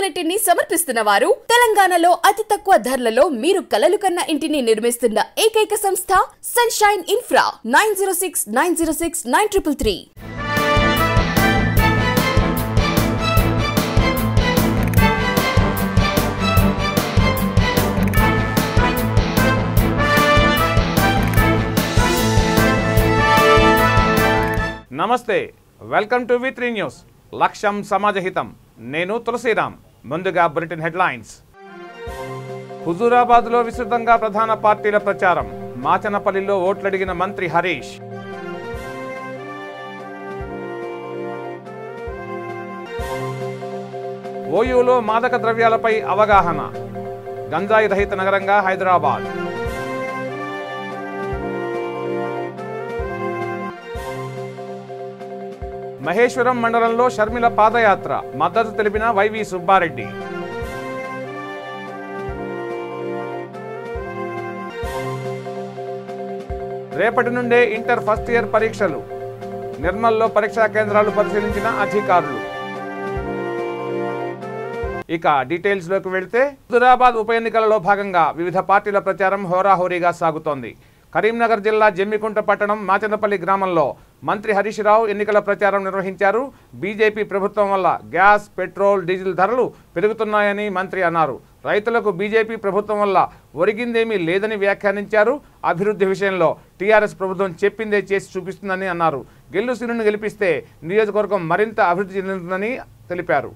Unit ని సమర్పిస్తున్న వారు తెలంగాణలో అతి తక్కువ ధరలలో మీరు కలలు కన్న ఇంటిని నిర్మిస్తున్న ఏకైక సంస్థ సన్షైన్ ఇన్ఫ్రా 9069069333. నమస్తే, వెల్కమ్ టు వి3 న్యూస్. లక్ష్యం సమాజహితం. నేను తులసిరామ్. ముందుగా బులెటిన్ హెడ్లైన్స్. హుజూరాబాద్లో విస్తృతంగా ప్రధాన పార్టీల ప్రచారం. మాచనపల్లిలో ఓట్లడిగిన మంత్రి హరీష్. ఓయూలో మాదక ద్రవ్యాలపై అవగాహన. గంజాయి రహిత నగరంగా హైదరాబాద్. మహేశ్వరం మండలంలో షర్మిల పాదయాత్ర. మద్దతు తెలిపిన వైవి సుబ్బారెడ్డి. రేపటి నుండే ఇంటర్ ఫస్ట్ ఇయర్ పరీక్షలు. నిర్మల్లో పరీక్షా కేంద్రాలు పరిశీలించిన అధికారులు. ఇక డీటెయిల్స్ లోకి వెళ్తే, హుజూరాబాద్ ఉప ఎన్నికలలో భాగంగా వివిధ పార్టీల ప్రచారం హోరాహోరీగా సాగుతోంది. కరీంనగర్ జిల్లా జమ్మికుంట పట్టణం మాచనపల్లి గ్రామంలో మంత్రి హరీష్ రావు ఎన్నికల ప్రచారం నిర్వహించారు. బీజేపీ ప్రభుత్వం వల్ల గ్యాస్, పెట్రోల్, డీజిల్ ధరలు పెరుగుతున్నాయని మంత్రి అన్నారు. రైతులకు బీజేపీ ప్రభుత్వం వల్ల ఒరిగిందేమీ లేదని వ్యాఖ్యానించారు. అభివృద్ధి విషయంలో టీఆర్ఎస్ ప్రభుత్వం చెప్పిందే చేసి చూపిస్తుందని అన్నారు. గెల్లు సీనును గెలిపిస్తే నియోజకవర్గం మరింత అభివృద్ధి చెందుతుందని తెలిపారు.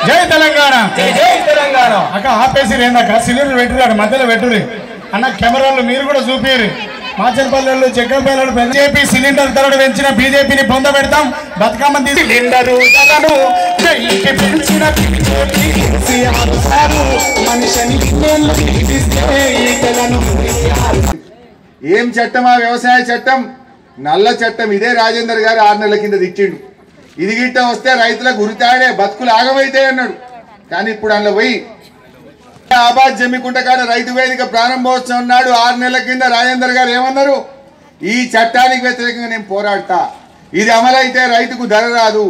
జై తెలంగాణ, జై తెలంగాణ. అక్క ఆపేసి రేందక్క సిలిండర్ పెట్టురు, మధ్యలో పెట్టురు అన్న. కెమెరాలు మీరు కూడా చూపిరు. మాచనపల్లెలు, జగ్గంపల్లి బీజేపీ సిలిండర్ ధరలు పెంచిన బీజేపీని పొంద పెడతాం. బతుకమ్మ సిలిండరు ఏం చట్టమా? వ్యవసాయ చట్టం, నల్ల చట్టం. ఇదే రాజేందర్ గారు 6 నెలల కింద తెచ్చిండు. ఇది గిట్ట వస్తే రైతులకు ఉరితాడే, బతుకులు ఆగమైతాయి అన్నాడు. కానీ ఇప్పుడు అందులో పోయి ఆబాద్ జమ్మికుంట కాడ రైతు వేదిక ప్రారంభోత్సవం ఉన్నాడు. 6 నెలల కింద రాజేందర్ గారు ఏమన్నారు? ఈ చట్టానికి వ్యతిరేకంగా నేను పోరాడతా, ఇది అమలైతే రైతుకు ధర రాదు,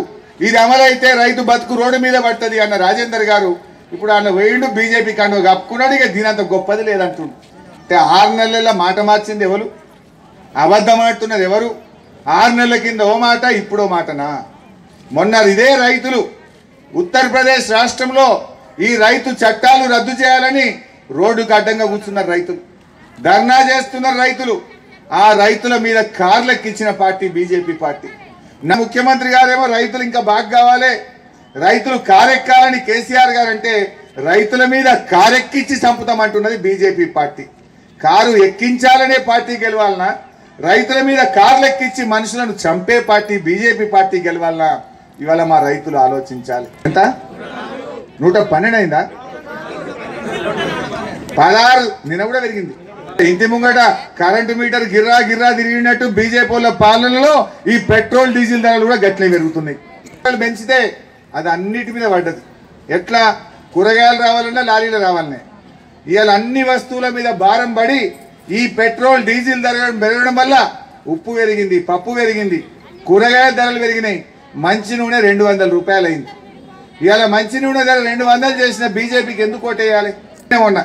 ఇది అమలైతే రైతు బతుకు రోడ్డు మీద పడుతుంది అన్న రాజేందర్ గారు ఇప్పుడు ఆయన వేయండు. బీజేపీ కండు కప్పుకున్నాడు. ఇక దీనంత గొప్పది లేదంటుండు. అంటే 6 నెలల మాట మార్చింది ఎవరు? అబద్ధం ఆడుతున్నది ఎవరు? 6 నెలల కింద ఓ మాట, ఇప్పుడో మాటనా? మొన్న ఇదే రైతులు ఉత్తరప్రదేశ్ రాష్ట్రంలో ఈ రైతు చట్టాలు రద్దు చేయాలని రోడ్డుకు అడ్డంగా కూర్చున్నారు రైతులు, ధర్నా చేస్తున్నారు రైతులు. ఆ రైతుల మీద కార్లెక్కించిన పార్టీ బీజేపీ పార్టీ. నా ముఖ్యమంత్రి గారేమో రైతులు ఇంకా బాగా కావాలి, రైతులు కారెక్కాలని కేసీఆర్ గారు అంటే రైతుల మీద కారెక్కించి చంపుతామంటున్నది బీజేపీ పార్టీ. కారు ఎక్కించాలనే పార్టీ గెలవాలనా, రైతుల మీద కార్లెక్కించి మనుషులను చంపే పార్టీ బీజేపీ పార్టీ గెలవాలనా? ఇవాళ మా రైతులు ఆలోచించాలి. ఎంత 112 అయిందా? 16 నిన్న కూడా పెరిగింది. ఇంటి ముంగట కరెంటు మీటర్ గిర్రా గిర్రా తిరిగినట్టు బీజేపీ వాళ్ళ పాలనలో ఈ పెట్రోల్, డీజిల్ ధరలు కూడా గట్లే పెరుగుతున్నాయి. పెంచితే అది అన్నిటి మీద పడ్డది. ఎట్లా? కూరగాయలు రావాలన్నా లారీలు రావాలనే. ఇవాళ అన్ని వస్తువుల మీద భారం పడి ఈ పెట్రోల్, డీజిల్ ధరలు పెరగడం వల్ల ఉప్పు పెరిగింది, పప్పు పెరిగింది, కూరగాయల ధరలు పెరిగినాయి. మంచి నూనె 200 రూపాయలు అయింది. ఇవాళ మంచి నూనె ధర 200 చేసిన బీజేపీకి ఎందుకు ఓటేయాలి? మొన్న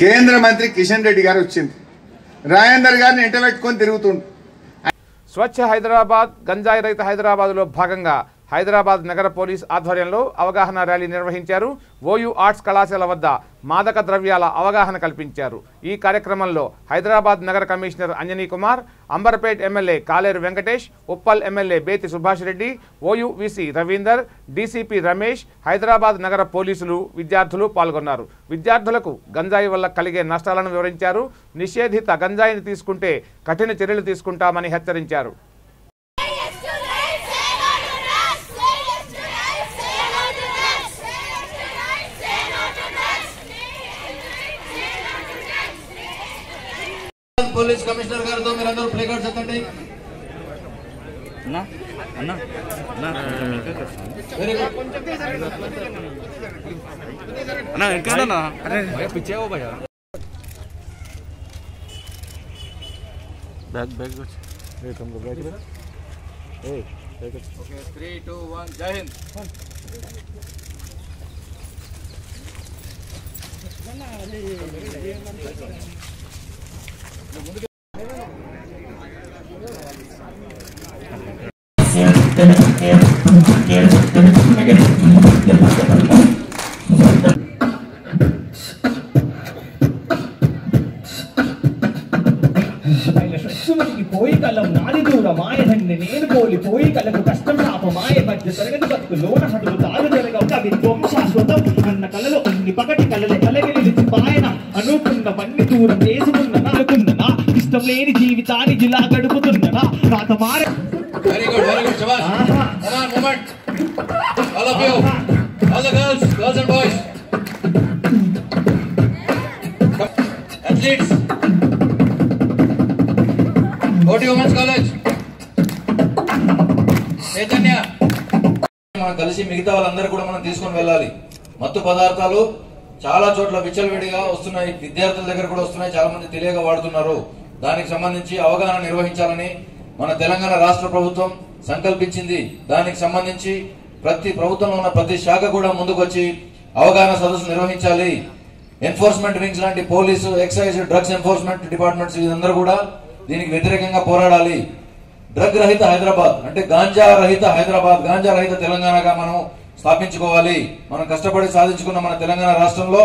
కేంద్ర మంత్రి కిషన్ రెడ్డి గారు వచ్చింది, రాజేందర్ గారిని ఎంట పెట్టుకొని తిరుగుతుండు. స్వచ్ఛ హైదరాబాద్, గంజాయి రహిత హైదరాబాద్లో భాగంగా హైదరాబాద్ నగర పోలీస్ ఆధ్వర్యంలో అవగాహన ర్యాలీ నిర్వహించారు. ఓయూ ఆర్ట్స్ కళాశాల వద్ద మాదక ద్రవ్యాల అవగాహన కల్పించారు. ఈ కార్యక్రమంలో హైదరాబాద్ నగర కమిషనర్ అంజనీ కుమార్, అంబర్పేట్ ఎమ్మెల్యే కాలేరు Venkatesh, Uppal MLA Bethi Subhash Reddy, OU VC Ravinder, DCP Ramesh, Hyderabad నగర పోలీసులు, విద్యార్థులు పాల్గొన్నారు. విద్యార్థులకు గంజాయి వల్ల కలిగే నష్టాలను వివరించారు. నిషేధిత గంజాయిని తీసుకుంటే కఠిన చర్యలు తీసుకుంటామని హెచ్చరించారు. పోలీస్ కమిషనర్ గారితో మీరందరూ ప్లే కార్డ్స్ ఎత్తండి. Very good. बैग बैग कुछ ओके 3 2 1 जय हिंद పోయి కలం నాది దూర మాయదండి నేను కోలిపోయి కలకు కష్టం పాప మాయ మధ్య తరగతి బతుకులోన హడులు తాగు జరగవు కవిత్వం శాశ్వతం అన్న కళలు అన్ని పగటి కళలు కలగి నిలిచి పాయన అనుకున్న పన్ని దూరం చేసుకున్ననా అనుకున్ననా ఇష్టం లేని జీవితాన్ని జిలా గడుపుతున్ననా రాత మార వెరీ గుడ్ శభాష్ come on moment all of you all the girls and boys athletes Koti women's college Chaitanya మనం కలిసి మిగతా వాళ్ళందరూ కూడా మనం తీసుకొని వెళ్ళాలి. మత్తు పదార్థాలు చాలా చోట్ల విచ్చలవిడిగా వస్తున్నాయి, విద్యార్థుల దగ్గర కూడా వస్తున్నాయి, చాలా మంది తెలియక వాడుతున్నారు. దానికి సంబంధించి అవగాహన నిర్వహించాలని మన తెలంగాణ రాష్ట్ర ప్రభుత్వం సంకల్పించింది. దానికి సంబంధించి ప్రతి ప్రభుత్వంలో ఉన్న ప్రతి శాఖ కూడా ముందుకు వచ్చి అవగాహన సదస్సు నిర్వహించాలి. ఎన్ఫోర్స్మెంట్ వింగ్స్ లాంటి police, excise, drugs enforcement departments వీరందరూ కూడా దీనికి వ్యతిరేకంగా పోరాడాలి. డ్రగ్ రహిత హైదరాబాద్ అంటే గాంజా రహిత హైదరాబాద్, గాంజా రహిత తెలంగాణగా మనం స్థాపించుకోవాలి. మనం కష్టపడి సాధించుకున్న మన తెలంగాణ రాష్ట్రంలో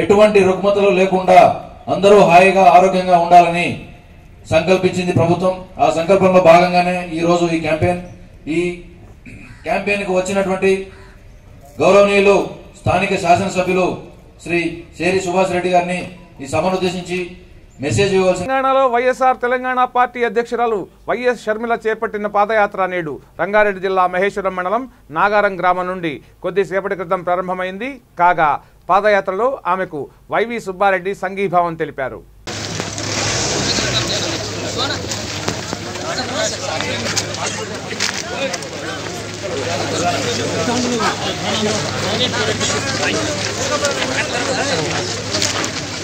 ఎటువంటి రుగ్మతలు లేకుండా అందరూ హాయిగా ఆరోగ్యంగా ఉండాలని సంకల్పించింది ప్రభుత్వం. ఆ సంకల్పంలో భాగంగానే ఈ రోజు ఈ క్యాంపెయిన్ కు వచ్చినటువంటి గౌరవనీయులు స్థానిక శాసనసభ్యులు శ్రీ శేరి సుభాష్ రెడ్డి గారిని ఈ సభను ఉద్దేశించి మెసేజ్ ఇవ్వాల్సింది. తెలంగాణలో వైఎస్ఆర్ తెలంగాణ పార్టీ అధ్యక్షురాలు వైఎస్ షర్మిల చేపట్టిన పాదయాత్ర నేడు రంగారెడ్డి జిల్లా మహేశ్వరం మండలం నాగారం గ్రామం నుండి కొద్దిసేపటి క్రితం ప్రారంభమైంది. కాగా పాదయాత్రలో ఆమెకు వైవి సుబ్బారెడ్డి సంఘీభావం తెలిపారు.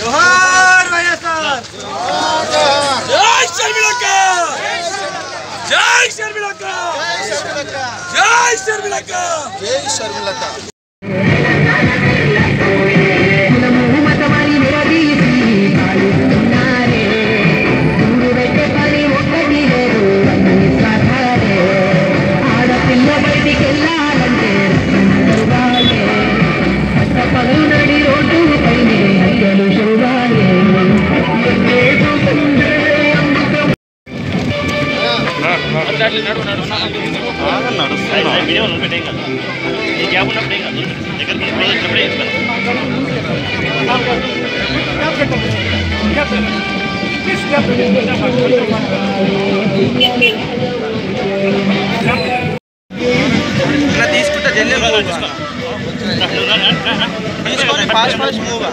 जोहार వైఎస్ఆర్ జై శర్మిలక్క జై శర్మిలక్క జై శర్మిలక్క జై శర్మిలక్క తీసుకుంటా జల్లి తీసుకొని ఫాస్ట్ ఫాస్ట్ మూవ్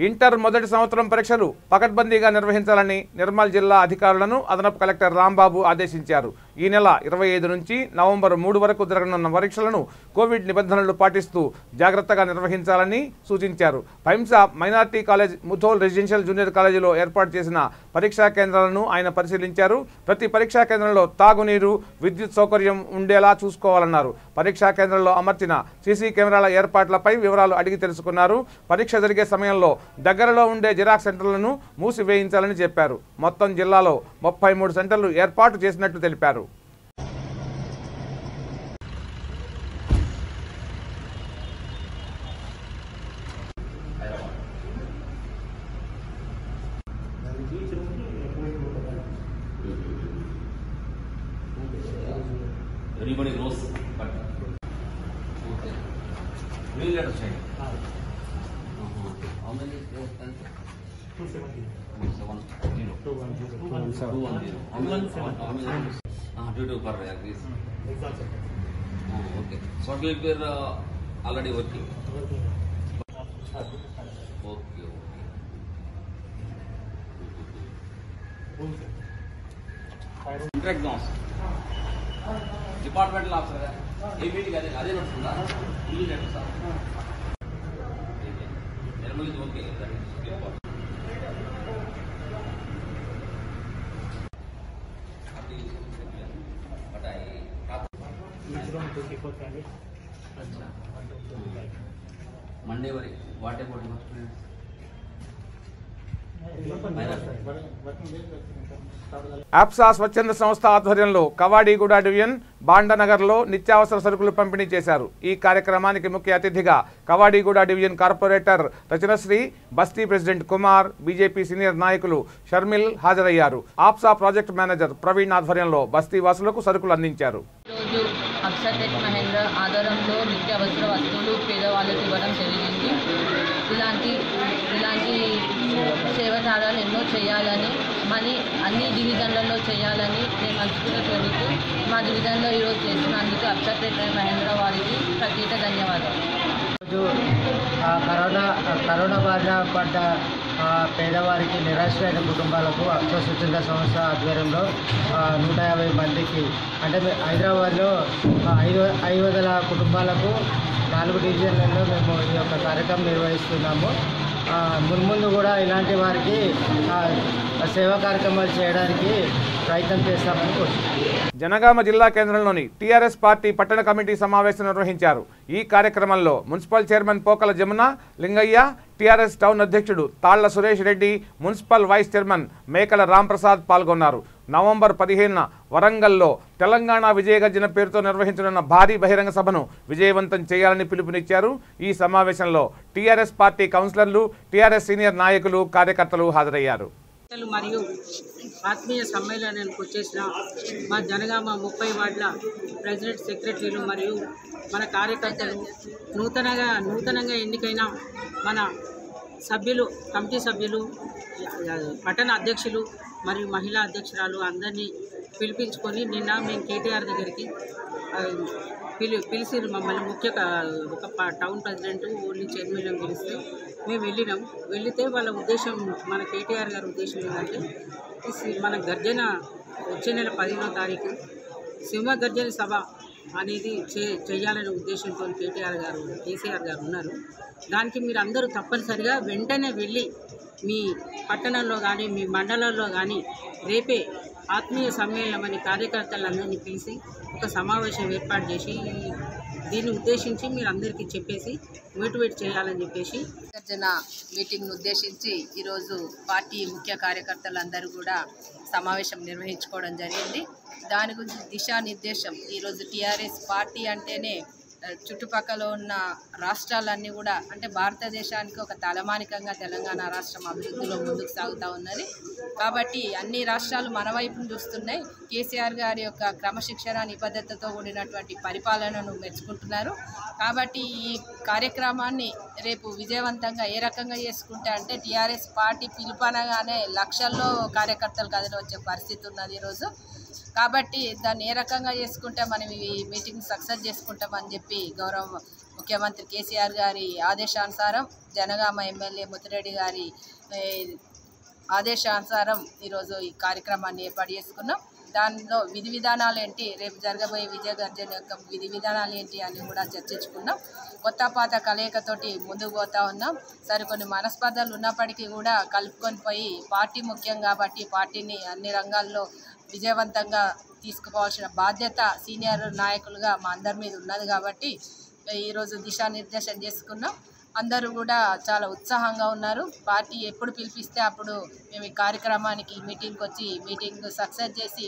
ఇంటర్ మొదటి సంవత్సరం పరీక్షలు పకడ్బందీగా నిర్వహించాలని నిర్మల్ జిల్లా అధికారులను అదనపు కలెక్టర్ రాంబాబు ఆదేశించారు. ఈ నెల 25 నుంచి నవంబర్ 3 వరకు జరగనున్న పరీక్షలను కోవిడ్ నిబంధనలు పాటిస్తూ జాగ్రత్తగా నిర్వహించాలని సూచించారు. Bhainsa minority college, Mudhol residential junior కాలేజీలో ఏర్పాటు చేసిన పరీక్షా కేంద్రాలను ఆయన పరిశీలించారు. ప్రతి పరీక్షా కేంద్రంలో తాగునీరు, విద్యుత్ సౌకర్యం ఉండేలా చూసుకోవాలన్నారు. పరీక్షా కేంద్రంలో అమర్చిన సీసీ కెమెరాల ఏర్పాట్లపై వివరాలు అడిగి తెలుసుకున్నారు. పరీక్ష జరిగే సమయంలో దగ్గరలో ఉండే జిరాక్స్ సెంటర్లను మూసివేయించాలని చెప్పారు. మొత్తం జిల్లాలో 33 సెంటర్లు ఏర్పాటు చేసినట్లు తెలిపారు. Everybody knows, but we'll let us check. How many players can? 270. 210. How many? 22 per piece. Okay. Software we are already working. Okay. Inter exams. Departmental officer ఏ మీటింగ్ అదే నడుస్తుందా ఇల్లు నడుస్తా Nirmal okay Monday what about ఆప్సా స్వచ్ఛంద సంస్థ ఆధ్వర్యంలో Kavadiguda division బాండనగర్లో నిత్యావసర సరుకులు పంపిణీ చేశారు. ఈ కార్యక్రమానికి ముఖ్య అతిథిగా కవాడిగూడ డివిజన్ కార్పొరేటర్ రచనశ్రీ, బస్తీ ప్రెసిడెంట్ కుమార్, బీజేపీ సీనియర్ నాయకులు షర్మిల్ హాజరయ్యారు. ఆప్సా ప్రాజెక్ట్ మేనేజర్ ప్రవీణ్ ఆధ్వర్యంలో బస్తీ వాసులకు సరుకులు అందించారు. అక్షరటెక్ మహేంద్ర ఆధారంలో నిత్యావసర వస్తువులు పేదవాళ్ళకి ఇవ్వడం జరిగింది. ఇలాంటి సేవకార్యాలు ఎన్నో చేయాలని అన్ని డివిజన్లలో చేయాలని నేను మనసుగా కోరుతూ మా డివిజన్లో ఈరోజు చేసినందుకు అక్షరటెక్ మహేంద్ర వారికి ప్రత్యేక ధన్యవాదాలు. కరోనా బారిన పడ్డ పేదవారికి నిరాశ్రయ కుటుంబాలకు అక్షర స్వచ్ఛంద సంస్థ ఆధ్వర్యంలో 150 మందికి అంటే హైదరాబాద్లో 500 కుటుంబాలకు 4 డివిజన్లలో మేము ఈ యొక్క కార్యక్రమం నిర్వహిస్తున్నాము. మున్ముందు కూడా ఇలాంటి వారికి సేవా కార్యక్రమాలు చేయడానికి ప్రయత్నం చేస్తామని కోరుతున్నాను. జనగామ జిల్లా కేంద్రంలోని టీఆర్ఎస్ పార్టీ పట్టణ కమిటీ సమావేశం నిర్వహించారు. ఈ కార్యక్రమంలో municipal chairman Pokala Jamuna Lingaiah, TRS town అధ్యక్షుడు Talla Suresh Reddy, municipal vice chairman Mekala Ramprasad పాల్గొన్నారు. నవంబర్ 15న వరంగల్లో తెలంగాణ విజయగర్జన పేరుతో నిర్వహించనున్న భారీ బహిరంగ సభను విజయవంతం చేయాలని పిలుపునిచ్చారు. ఈ సమావేశంలో టీఆర్ఎస్ పార్టీ కౌన్సిలర్లు, టీఆర్ఎస్ సీనియర్ నాయకులు, కార్యకర్తలు హాజరయ్యారు. మరియు ఆత్మీయ సమ్మేళనానికి వచ్చేసిన మా జనగామ 30 వార్డుల ప్రెసిడెంట్, సెక్రటరీలు మరియు మన కార్యకర్తలు, నూతనంగా ఎన్నికైన మన సభ్యులు, కమిటీ సభ్యులు, పట్టణ అధ్యక్షులు మరియు మహిళా అధ్యక్షురాలు అందరినీ పిలిపించుకొని నిన్న మేము కేటీఆర్ దగ్గరికి పిలిచి మమ్మల్ని ఒక టౌన్ ప్రెసిడెంట్, ఓన్లీ చైర్మన్ పిలిస్తే మేము వెళితే వాళ్ళ ఉద్దేశం, మన కేటీఆర్ గారి ఉద్దేశం ఏంటంటే మన గర్జన వచ్చే నెల 15వ తారీఖు సింహ గర్జన సభ అనేది చేయాలనే ఉద్దేశంతో కేసీఆర్ గారు ఉన్నారు. దానికి మీరు అందరూ తప్పనిసరిగా వెంటనే వెళ్ళి మీ పట్టణంలో కానీ మీ మండలంలో కానీ రేపే ఆత్మీయ సమ్మేళనం అని కార్యకర్తలందరినీ పిలిచి ఒక సమావేశం ఏర్పాటు చేసి దీన్ని ఉద్దేశించి మీరు అందరికీ చెప్పేసి మోటివేట్ చేయాలని చెప్పేసి గర్జన మీటింగ్ను ఉద్దేశించి ఈరోజు పార్టీ ముఖ్య కార్యకర్తలందరూ కూడా సమావేశం నిర్వహించుకోవడం జరిగింది. దాని గురించి దిశానిర్దేశం ఈరోజు టీఆర్ఎస్ పార్టీ అంటేనే చుట్టుపక్కల ఉన్న రాష్ట్రాలన్నీ కూడా అంటే భారతదేశానికి ఒక తలమానికంగా తెలంగాణ రాష్ట్రం అభివృద్ధిలో ముందుకు సాగుతూ ఉన్నది. కాబట్టి అన్ని రాష్ట్రాలు మన వైపును చూస్తున్నాయి. కేసీఆర్ గారి యొక్క క్రమశిక్షణ, నిబద్ధతతో కూడినటువంటి పరిపాలనను మెచ్చుకుంటున్నారు. కాబట్టి ఈ కార్యక్రమాన్ని రేపు విజయవంతంగా ఏ రకంగా చేసుకుంటే అంటే టీఆర్ఎస్ పార్టీ పిలుపనగానే లక్షల్లో కార్యకర్తలు కదిలి వచ్చే పరిస్థితి ఉన్నది ఈరోజు. కాబట్టి దాన్ని ఏ రకంగా చేసుకుంటే మనం ఈ మీటింగ్ సక్సెస్ చేసుకుంటామని చెప్పి గౌరవ ముఖ్యమంత్రి కేసీఆర్ గారి ఆదేశానుసారం, జనగామ ఎమ్మెల్యే ముత్తిరెడ్డి గారి ఆదేశానుసారం ఈరోజు ఈ కార్యక్రమాన్ని ఏర్పాటు చేసుకున్నాం. దానిలో విధి విధానాలు ఏంటి, రేపు జరగబోయే విజయగర్జన యొక్క విధి విధానాలు ఏంటి అని కూడా చర్చించుకున్నాం. కొత్త పాత కలయికతోటి ముందుకు పోతా ఉన్నాం. సరే కొన్ని మనస్పర్ధలు ఉన్నప్పటికీ కూడా కలుపుకొని పోయి పార్టీ ముఖ్యం కాబట్టి పార్టీని అన్ని రంగాల్లో విజయవంతంగా తీసుకుపోవాల్సిన బాధ్యత సీనియర్ నాయకులుగా మా అందరి మీద ఉన్నది. కాబట్టి ఈరోజు దిశానిర్దేశం చేసుకున్నాం. అందరూ కూడా చాలా ఉత్సాహంగా ఉన్నారు. పార్టీ ఎప్పుడు పిలిపిస్తే అప్పుడు మేము ఈ కార్యక్రమానికి మీటింగ్కి వచ్చి మీటింగ్ సక్సెస్ చేసి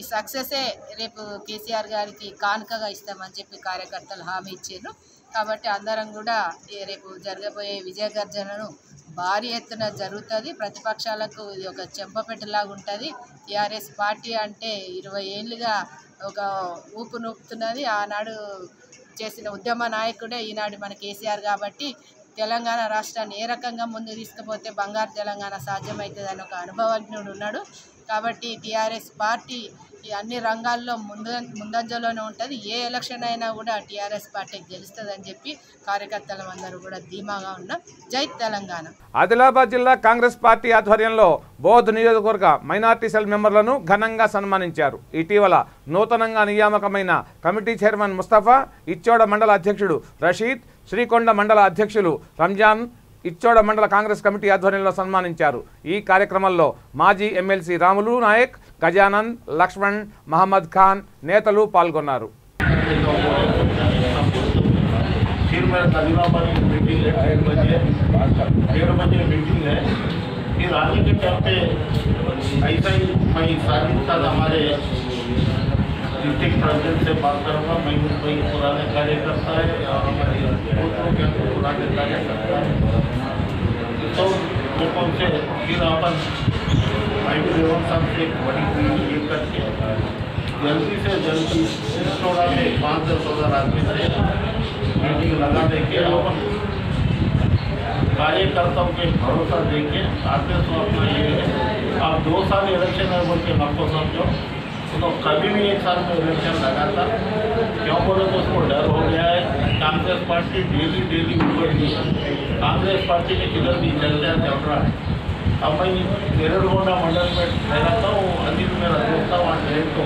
ఈ సక్సెసే రేపు కేసీఆర్ గారికి కానుకగా ఇస్తామని చెప్పి కార్యకర్తలు హామీ ఇచ్చారు. కాబట్టి అందరం కూడా రేపు జరగబోయే విజయగర్జనను భారీ ఎత్తున జరుగుతుంది. ప్రతిపక్షాలకు ఇది ఒక చెంపపెట్టలాగా ఉంటుంది. టీఆర్ఎస్ పార్టీ అంటే 20 ఏళ్ళుగా ఒక ఊపునూపుతున్నది. ఆనాడు చేసిన ఉద్యమ నాయకుడే ఈనాడు మన కేసీఆర్. కాబట్టి తెలంగాణ రాష్ట్రాన్ని ఏ రకంగా ముందుకు తీసుకుపోతే బంగారు తెలంగాణ సాధ్యమవుతుందని ఒక అనుభవజ్ఞుడు ఉన్నాడు. కాబట్టి టీఆర్ఎస్ పార్టీ ఈ అన్ని రంగాల్లో ముందంజలోనే ఉంటుంది. ఏ ఎలక్షన్ అయినా కూడా టీఆర్ఎస్ పార్టీ గెలుస్తుందని చెప్పి కార్యకర్తలు అందరూ కూడా ధీమాగా ఉన్నాం. జై తెలంగాణ. ఆదిలాబాద్ జిల్లా కాంగ్రెస్ పార్టీ ఆధ్వర్యంలో బోధ్ నియోజకవర్గ మైనార్టీ సెల్ మెంబర్లను ఘనంగా సన్మానించారు. ఇటీవల నూతనంగా నియామకమైన కమిటీ చైర్మన్ ముస్తఫా, ఇచ్చోడ మండల అధ్యక్షుడు రషీద్, శ్రీకొండ మండల అధ్యక్షులు రంజాన్ ఇచ్చోడ మండల కాంగ్రెస్ కమిటీ ఆధ్వర్యంలో సన్మానించారు. ఈ కార్యక్రమంలో మాజీ ఎమ్మెల్సీ రాములు నాయక్, గజానంద్, లక్ష్మణ్, మహమ్మద్ ఖాన్ నేతలు పాల్గొన్నారు. डिस्ट्रिक्ट प्रेसिडेंट से बात करूँगा। मैं कोई पुराने कार्यकर्ता है और हमारे के पुराने कार्यकर्ता है, तो लोगों से फिर अपन साहब से बड़ी ये करके जल्दी से जल्दी थोड़ा में 5-10 आदमी से मीटिंग लगा देके अपन कार्यकर्ताओं के भरोसा देके आते तो अपना ये है, आप 2 साल इलेक्शन है बोल के आपको समझो तो कभी भी 1 साल में इलेक्शन लगा था, क्यों बोले तो उसको डर हो गया है। कांग्रेस पार्टी डेली ऊपर नहीं है, कांग्रेस पार्टी के किधर भी चलता चल रहा है। अब मैं नेरलगोंडा मंडल में ठहराता हूँ, अनिल मेरा दोस्त था वहाँ ठहर तो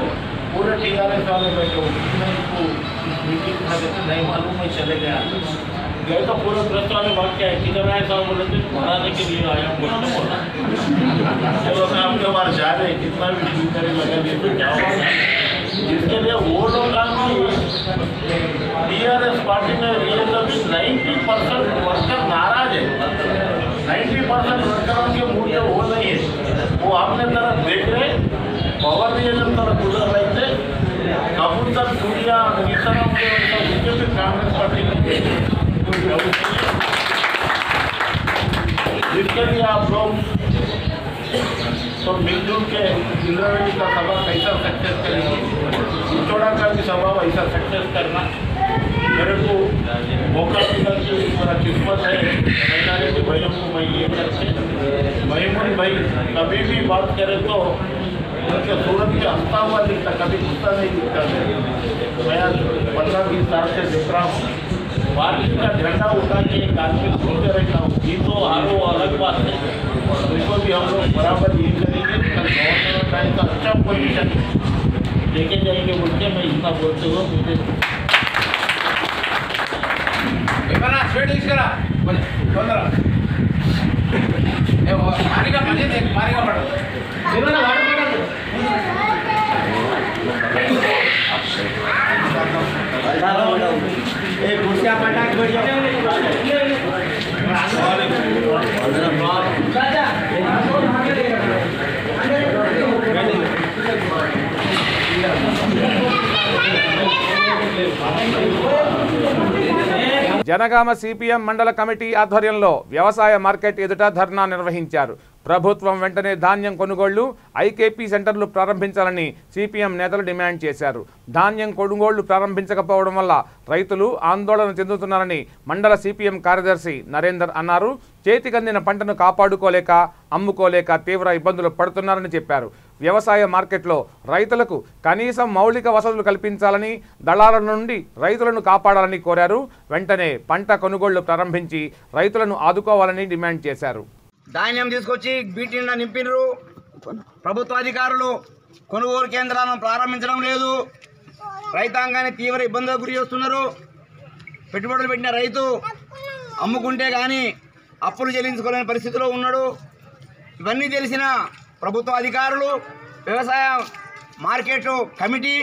पूरे TRS वाले बैठे हो, इनको मीटिंग था जैसे नहीं मालूम मैं चले गया गए तो पूरे प्रेस वाले बात क्या है किधर आए साहब बोले थे बढ़ाने के लिए आया बोलते बोला चलो मैं आपके बार जा रहे कितना भी ठीक करे लगा दिए तो क्या होगा, जिसके लिए वो लोग TRS पार्टी में 90% वर्कर नाराज है, 90% वर्करों के मुँह पे वो नहीं है, वो अपने तरफ देख रहे पवर रिएजन तरफ गुजर रहे थे। कबूतर चूड़िया उनके भी कांग्रेस पार्टी जिसके लिए आप लोग तो मिलजुल के इंद्रावती का सभा कैसा सक्सेस करेंगे, चिचोड़ा का भी सभा वैसा सक्सेस करना मेरे को मौका मिला कि मेरा किस्मत है। माइनॉरिटी भाइयों को मैं ये करके महमूद भाई कभी भी बात करें तो उनके सूरत के हंसता हुआ दिखता, कभी गुस्सा नहीं दिखता। मैं 15-20 साल से देख रहा हूँ, पार्टी का झंडा उठा के एक आदमी सुनते रहता हूँ, ये तो आरो अलग बात है, उसको भी हम लोग बराबर ये करेंगे। गवर्नमेंट टाइम का अच्छा पोजिशन लेके जाएंगे बोल के मैं इतना बोलते हुए मुझे कुर्सियाँ पटाख జనగామ సిపిఎం మండల కమిటీ ఆధ్వర్యంలో వ్యవసాయ మార్కెట్ ఎదుట ధర్నా నిర్వహించారు. ప్రభుత్వం వెంటనే ధాన్యం కొనుగోళ్లు, ఐకేపీ సెంటర్లు ప్రారంభించాలని సిపిఎం నేతలు డిమాండ్ చేశారు. ధాన్యం కొనుగోళ్లు ప్రారంభించకపోవడం వల్ల రైతులు ఆందోళన చెందుతున్నారని మండల సిపిఎం కార్యదర్శి నరేందర్ అన్నారు. చేతికందిన పంటను కాపాడుకోలేక, అమ్ముకోలేక తీవ్ర ఇబ్బందులు పడుతున్నారని చెప్పారు. వ్యవసాయ మార్కెట్లో రైతులకు కనీసం మౌలిక వసతులు కల్పించాలని, దళారుల నుండి రైతులను కాపాడాలని కోరారు. వెంటనే పంట కొనుగోళ్లు ప్రారంభించి రైతులను ఆదుకోవాలని డిమాండ్ చేశారు. ధాన్యం తీసుకొచ్చి బీటీలో నింపినరు, ప్రభుత్వ అధికారులు కొనుగోలు కేంద్రాలను ప్రారంభించడం లేదు, రైతాంగాన్ని తీవ్ర ఇబ్బందులకు గురి చేస్తున్నారు. పెట్టుబడులు పెట్టిన రైతు అమ్ముకుంటే కానీ అప్పులు చెల్లించుకోలేని పరిస్థితిలో ఉన్నాడు. ఇవన్నీ తెలిసిన ప్రభుత్వ అధికారులు, వ్యవసాయ మార్కెట్ కమిటీ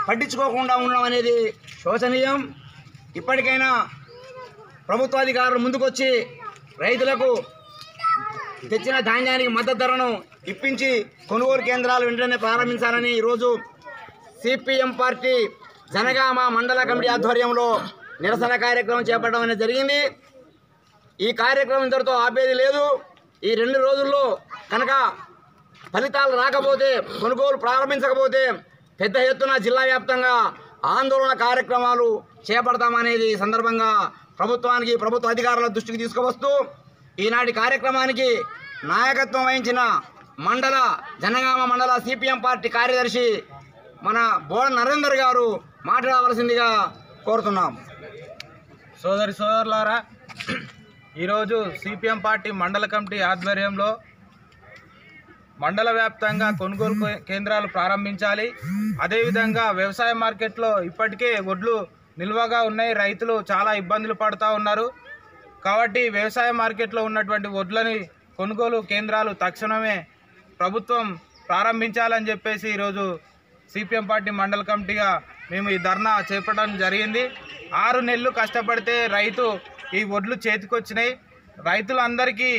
పట్టించుకోకుండా ఉండడం అనేది శోచనీయం. ఇప్పటికైనా ప్రభుత్వ అధికారులు ముందుకొచ్చి రైతులకు తెచ్చిన ధాన్యానికి మద్దతు ధరను ఇప్పించి కొనుగోలు కేంద్రాలు వెంటనే ప్రారంభించాలని ఈరోజు సిపిఎం పార్టీ జనగామ మండల కమిటీ ఆధ్వర్యంలో నిరసన కార్యక్రమం చేపట్టడం అనేది జరిగింది. ఈ కార్యక్రమం ఇంతటితో ఆపేది లేదు. ఈ 2 రోజుల్లో కనుక ఫలితాలు రాకపోతే, కొనుగోలు ప్రారంభించకపోతే పెద్ద ఎత్తున జిల్లా వ్యాప్తంగా ఆందోళన కార్యక్రమాలు చేపడతామనేది ఈ సందర్భంగా ప్రభుత్వానికి ప్రభుత్వ అధికారుల దృష్టికి తీసుకువస్తూ ఈనాటి కార్యక్రమానికి నాయకత్వం వహించిన జనగామ మండల సిపిఎం పార్టీ కార్యదర్శి మన బోడ నరేందర్ గారు మాట్లాడవలసిందిగా కోరుతున్నాం. సోదరులారా, ఈరోజు సిపిఎం పార్టీ మండల కమిటీ ఆధ్వర్యంలో మండల వ్యాప్తంగా కొనుగోలు కేంద్రాలు ప్రారంభించాలి. అదేవిధంగా వ్యవసాయ మార్కెట్లో ఇప్పటికే వడ్లు నిల్వగా ఉన్నాయి, రైతులు చాలా ఇబ్బందులు పడుతూ ఉన్నారు. కాబట్టి వ్యవసాయ మార్కెట్లో ఉన్నటువంటి వడ్లని కొనుగోలు కేంద్రాలు తక్షణమే ప్రభుత్వం ప్రారంభించాలని చెప్పేసి ఈరోజు సిపిఎం పార్టీ మండల కమిటీగా మేము ఈ ధర్నా చేపట్టడం జరిగింది. 6 నెలలు కష్టపడితే రైతు ఈ వడ్లు చేతికొచ్చినాయి, రైతులందరికీ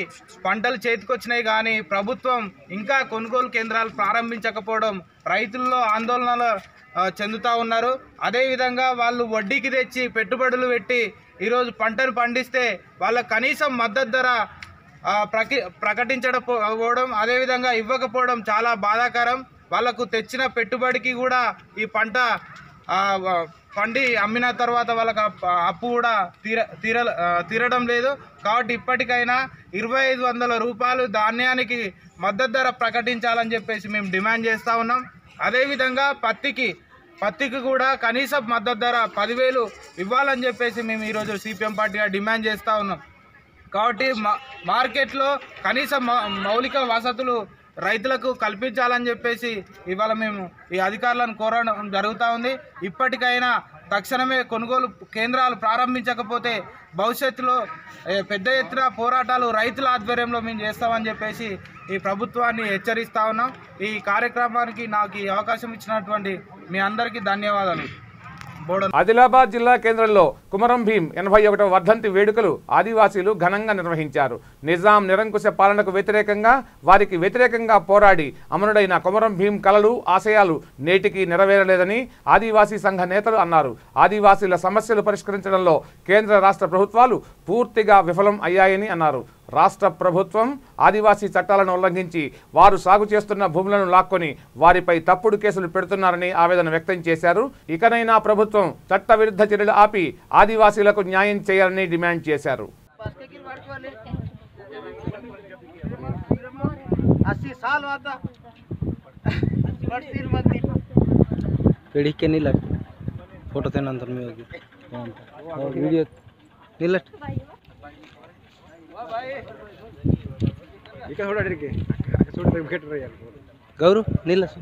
పంటలు చేతికొచ్చినాయి. కానీ ప్రభుత్వం ఇంకా కొనుగోలు కేంద్రాలు ప్రారంభించకపోవడం రైతుల్లో ఆందోళనలు చెందుతూ ఉన్నారు. అదేవిధంగా వాళ్ళు వడ్డీకి తెచ్చి పెట్టుబడులు పెట్టి ఈరోజు పంటను పండిస్తే వాళ్ళ కనీసం మద్దతు ధర ప్రకటించకపోవడం, అదేవిధంగా ఇవ్వకపోవడం చాలా బాధాకరం. వాళ్ళకు తెచ్చిన పెట్టుబడికి కూడా ఈ పంట పండి అమ్మిన తర్వాత వాళ్ళకి అప్పు కూడా తీరడం లేదు. కాబట్టి ఇప్పటికైనా 2500 రూపాయలు ధాన్యానికి మద్దతు ధర ప్రకటించాలని చెప్పేసి మేము డిమాండ్ చేస్తూ ఉన్నాం. అదేవిధంగా పత్తికి కూడా కనీస మద్దతు ధర 10,000 ఇవ్వాలని చెప్పేసి మేము ఈరోజు సిపిఎం పార్టీగా డిమాండ్ చేస్తూ ఉన్నాం. కాబట్టి మార్కెట్లో కనీస మౌలిక వసతులు రైతులకు కల్పించాలని చెప్పేసి ఇవాళ మేము ఈ అధికారులను కోరడం జరుగుతూ ఉంది. ఇప్పటికైనా తక్షణమే కొనుగోలు కేంద్రాలు ప్రారంభించకపోతే భవిష్యత్తులో పెద్ద ఎత్తున పోరాటాలు రైతుల ఆధ్వర్యంలో మేము చేస్తామని చెప్పేసి ఈ ప్రభుత్వాన్ని హెచ్చరిస్తా ఉన్నాం. ఈ కార్యక్రమానికి నాకు ఈ అవకాశం ఇచ్చినటువంటి మీ అందరికీ ధన్యవాదాలు. ఆదిలాబాద్ జిల్లా కేంద్రంలో కుమరం భీం 81వ వర్ధంతి వేడుకలు ఆదివాసీలు ఘనంగా నిర్వహించారు. నిజాం నిరంకుశ పాలనకు వ్యతిరేకంగా వారికి వ్యతిరేకంగా పోరాడి అమరుడైన కుమరం భీం కలలు ఆశయాలు నేటికి నెరవేరలేదని ఆదివాసీ సంఘ నేతలు అన్నారు. ఆదివాసీల సమస్యలు పరిష్కరించడంలో కేంద్ర రాష్ట్ర ప్రభుత్వాలు పూర్తిగా విఫలం అయ్యాయని అన్నారు. రాష్ట్ర ప్రభుత్వం ఆదివాసీ చట్టాలను ఉల్లంఘించి వారు సాగు చేస్తున్న భూములను లాక్కొని వారిపై తప్పుడు కేసులు పెడుతున్నారని ఆవేదన వ్యక్తం చేశారు. ఇకనైనా ప్రభుత్వం చట్టవిరుద్ధ చర్యలు ఆపి ఆదివాసీలకు న్యాయం చేయాలని డిమాండ్ చేశారు. 80 साल आता पेड़ी के नीलट फोटो थे नंतर में होगी और वीडियो नीलट इका थोड़ा डर के छोड़ दे विकेट रहा यार गौरू नीलट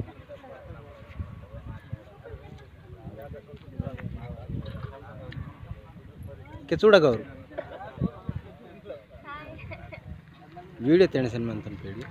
के చూడ గౌరు వీడియో తెణసన్ మంతన్ పేడి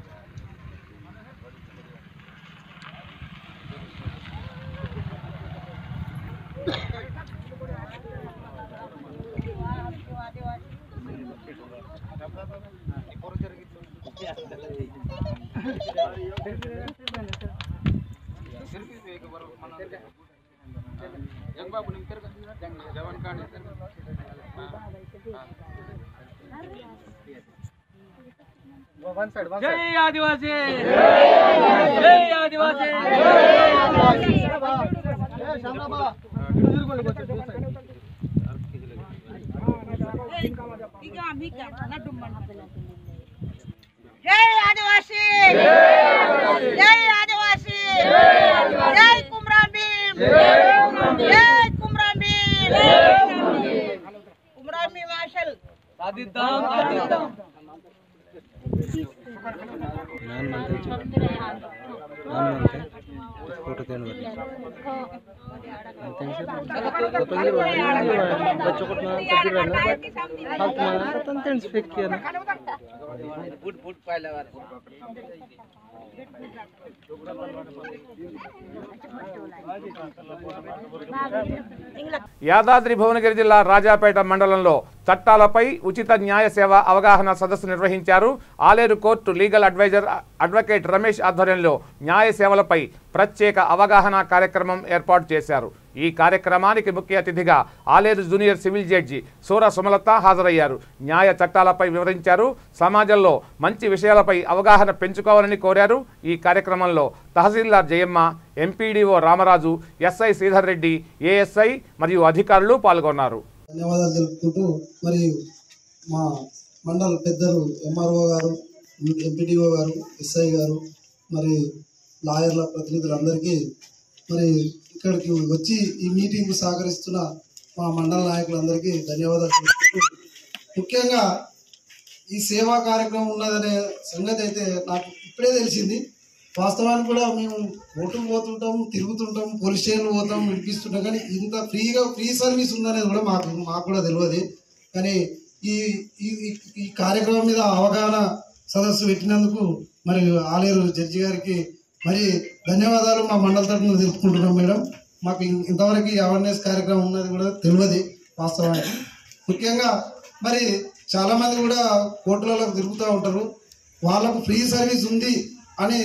जय आदिवासी जय आदिवासी जय आदिवासी जय आदिवासी जय कुमरा भीम जय कुमरा भीम कुमरा भीम मार्शल सादिद्दाम नान मनते फोटो तेन फोटो ये बच्चों को ना कभी रहना हाथ में तंतेन फेंक किया ना फुट पहले वाला యాదాద్రి భువనగిరి జిల్లా రాజాపేట మండలంలో చట్టాలపై ఉచిత న్యాయ సేవ అవగాహన సదస్సు నిర్వహించారు. Aler court legal adviser advocate Ramesh ఆధ్వర్యంలో న్యాయ సేవలపై ప్రత్యేక అవగాహన కార్యక్రమం ఏర్పాటు చేశారు. ఈ కార్యక్రమానికి ముఖ్య అతిథిగా ఆలేరు జూనియర్ సివిల్ జడ్జి సూర సుమలత హాజరయ్యారు. న్యాయ చట్టాలపై వివరించారు. సమాజంలో మంచి విషయాలపై అవగాహన పెంచుకోవాలని కోరారు. ఈ కార్యక్రమంలో tahsildar Jayamma, MPDO Ramaraju, SI Sridhar Reddy, ASI మరియు అధికారులు పాల్గొన్నారు. ధన్యవాదాలు తెలుపుకుంటూ మరి మా మండల పెద్దలు ఎంఆర్ఓ గారు, ఎంపీడీఓ గారు, ఎస్ఐ గారు, మరి లాయర్ల ప్రతినిధులందరికీ మరి ఇక్కడికి వచ్చి ఈ మీటింగ్కు సహకరిస్తున్న మా మండల నాయకులందరికీ ధన్యవాదాలు తెలుపుకుంటూ, ముఖ్యంగా ఈ సేవా కార్యక్రమం ఉన్నదనే సంగతి అయితే నాకు ఇప్పుడే తెలిసింది. వాస్తవానికి కూడా మేము ఓటుకు పోతుంటాం, తిరుగుతుంటాం, పోలీస్ స్టేషన్లు పోతాం, వినిపిస్తుంటాం, కానీ ఇంత ఫ్రీ సర్వీస్ ఉందనేది కూడా మాకు కూడా తెలియదు. కానీ ఈ కార్యక్రమం మీద అవగాహన సదస్సు పెట్టినందుకు మరి ఆలేరు జడ్జి గారికి మరి ధన్యవాదాలు మా మండల తరఫున తెలుపుకుంటున్నాం మేడం. మాకు ఇంతవరకు అవేర్నెస్ కార్యక్రమం ఉన్నది కూడా తెలియదు వాస్తవానికి. ముఖ్యంగా మరి చాలామంది కూడా కోర్టులలో తిరుగుతూ ఉంటారు, వాళ్ళకు ఫ్రీ సర్వీస్ ఉంది అని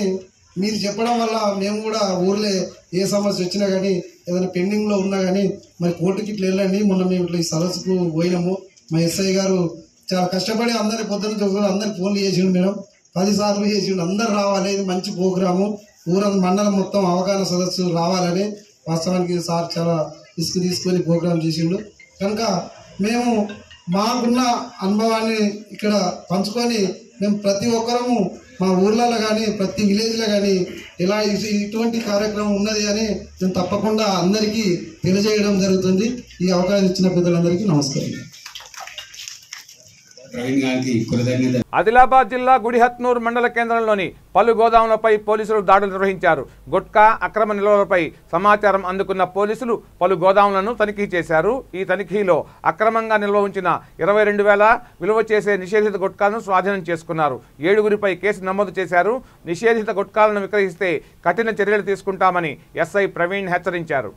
మీరు చెప్పడం వల్ల మేము కూడా ఊర్లో ఏ సమస్య వచ్చినా కానీ ఏదైనా పెండింగ్లో ఉన్నా కానీ మరి కోర్టుకి ఇట్లా వెళ్ళండి. మొన్న మేము ఇట్లా ఈ సదస్సుకు పోయినాము, మా ఎస్ఐ గారు చాలా కష్టపడి అందరి పొద్దున అందరికి ఫోన్లు చేసిండు మేడం, 10 సార్లు చేసిండు. అందరు రావాలి, ఇది మంచి ప్రోగ్రాము, మండలం మొత్తం అవగాహన సదస్సు రావాలని వాస్తవానికి సార్ చాలా రిస్క్ తీసుకొని ప్రోగ్రాం చేసిండు. కనుక మేము మాకున్న అనుభవాన్ని ఇక్కడ పంచుకొని మేము ప్రతి ఒక్కరము మా ఊర్లలో కానీ ప్రతి విలేజ్లో కానీ ఇలా ఇటువంటి కార్యక్రమం ఉన్నది అని నేను తప్పకుండా అందరికీ తెలియజేయడం జరుగుతుంది. ఈ అవకాశం ఇచ్చిన పెద్దలందరికీ నమస్కారం. ఆదిలాబాద్ జిల్లా గుడిహత్నూర్ మండల కేంద్రంలోని పలు గోదాములపై పోలీసులు దాడులు నిర్వహించారు. గుట్కా అక్రమ నిల్వలపై సమాచారం అందుకున్న పోలీసులు పలు గోదాములను తనిఖీ చేశారు. ఈ తనిఖీలో అక్రమంగా నిల్వ ఉంచిన 22,000 విలువ చేసే నిషేధిత గుట్కాలను స్వాధీనం చేసుకున్నారు. 7గురిపై కేసు నమోదు చేశారు. నిషేధిత గుట్కాలను విక్రయిస్తే కఠిన చర్యలు తీసుకుంటామని ఎస్ఐ ప్రవీణ్ హెచ్చరించారు.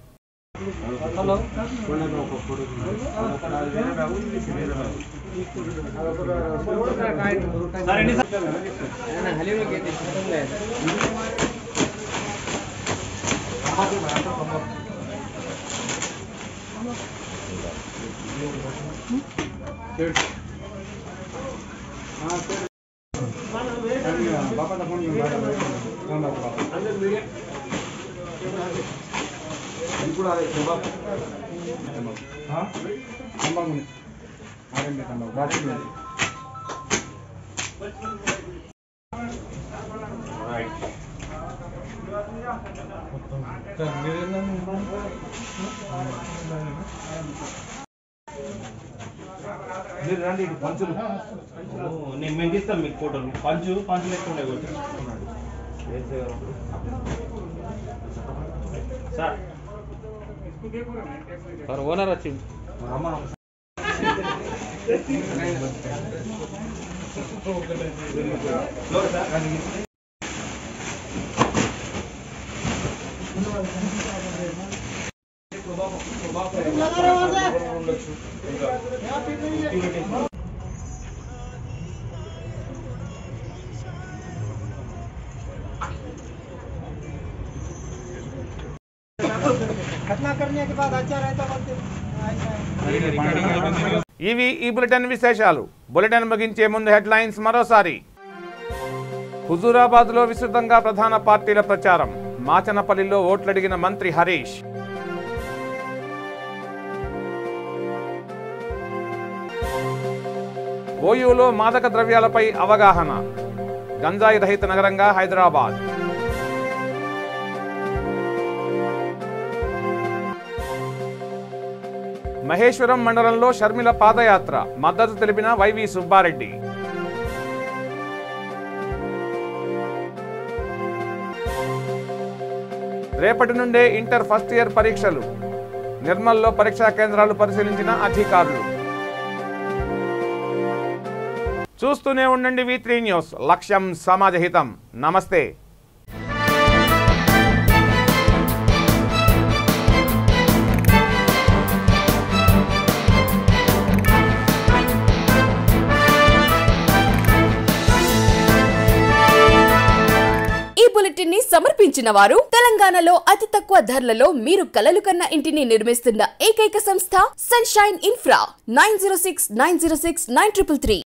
రండి పంచులు నేను మేము తీస్తాను మీకు ఫోటోలు. పంచు లేకుండా సార్ సార్ ఓనర్ వచ్చింది. घटना करने के बाद अच्छा रहता बोलते। ఇవి ఈ బులెటిన్ విశేషాలు. బులెటిన్ ముగించే ముందు హెడ్లైన్స్ మరోసారి. హుజూరాబాద్లో విస్తృతంగా ప్రధాన పార్టీల ప్రచారం. మాచనపల్లిలో ఓట్లడిగిన మంత్రి హరీష్. ఓయూలో మాదక ద్రవ్యాలపై అవగాహన. గంజాయి రహిత నగరంగా హైదరాబాద్. మహేశ్వరం మండలంలో షర్మిల పాదయాత్ర. మద్దతు తెలిపిన వైవి సుబ్బారెడ్డి. రేపటి నుండే ఇంటర్ ఫస్ట్ ఇయర్ పరీక్షలు. నిర్మల్లో పరీక్షా కేంద్రాలు పరిశీలించిన అధికారులు. చూస్తూనే ఉండండి V3 న్యూస్. లక్ష్యం సమాజహితం. నమస్తే. బులెటిన్ ని సమర్పించిన వారు తెలంగాణలో అతి తక్కువ ధరలలో మీరు కలలు కన్న ఇంటిని నిర్మిస్తున్న ఏకైక సంస్థ సన్షైన్ ఇన్ఫ్రా. 9069069333.